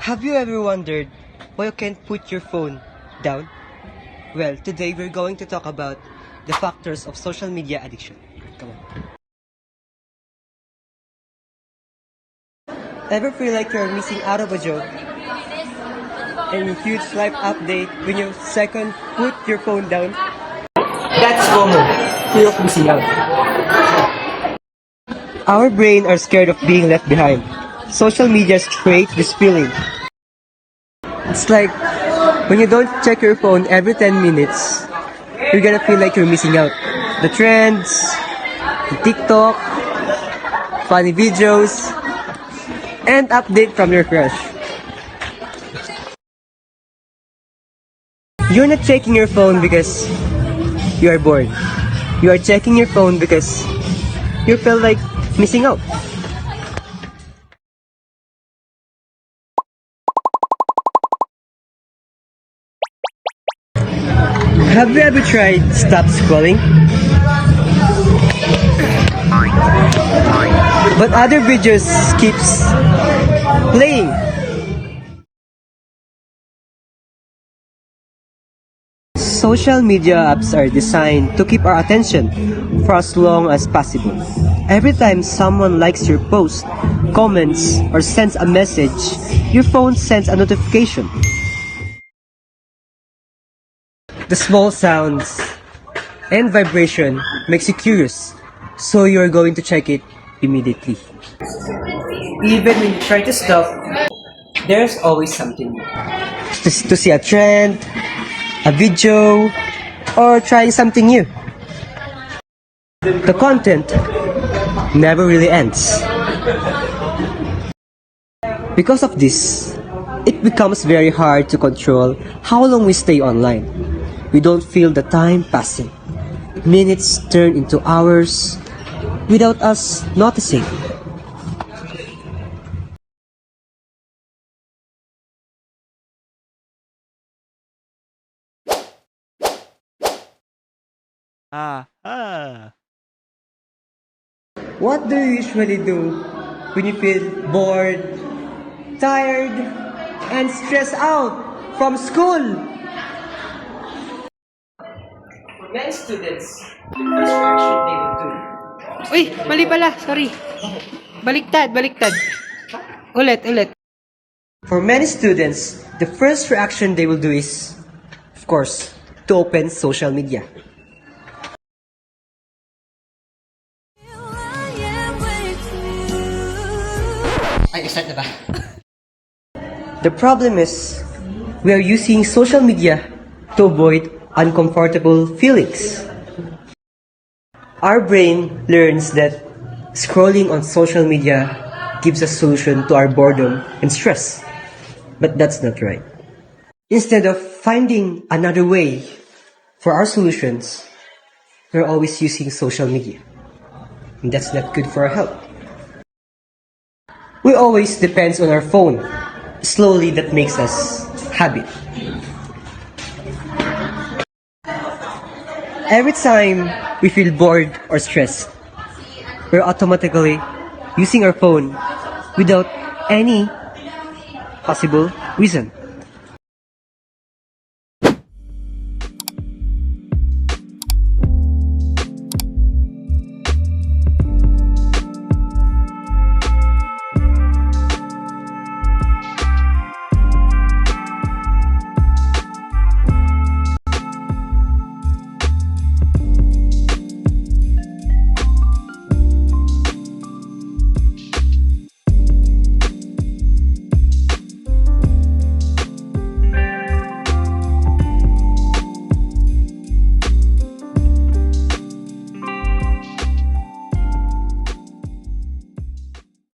Have you ever wondered why you can't put your phone down? Well, today we're going to talk about the factors of social media addiction. Come on. Ever feel like you're missing out of a joke? Any huge life update when you second put your phone down? That's FOMO, fear of missing out. Our brain are scared of being left behind. Social media creates this feeling. It's like when you don't check your phone every 10 minutes, you're gonna feel like you're missing out. The trends, the TikTok, funny videos, and update from your crush. You're not checking your phone because you are bored. You are checking your phone because you feel like missing out. Have you ever tried stop scrolling? But other videos keeps playing. Social media apps are designed to keep our attention for as long as possible. Every time someone likes your post, comments, or sends a message, your phone sends a notification. The small sounds and vibration makes you curious, so you're going to check it immediately. Even when you try to stop, there's always something new. To see a trend, a video, or trying something new. The content never really ends. Because of this, it becomes very hard to control how long we stay online. We don't feel the time passing. Minutes turn into hours without us noticing. What do you usually do when you feel bored, tired, and stressed out from school? For many students, the first reaction they would do. Uy, mali pala. Sorry. Baliktad. Ulit. For many students, the first reaction they will do is, of course, to open social media. Ay, start na ba? The problem is, we are using social media to avoid uncomfortable feelings. Our brain learns that scrolling on social media gives a solution to our boredom and stress. But that's not right. Instead of finding another way for our solutions, we're always using social media. And that's not good for our health. We always depend on our phone. Slowly, that makes us habit. Every time we feel bored or stressed, we're automatically using our phone without any possible reason.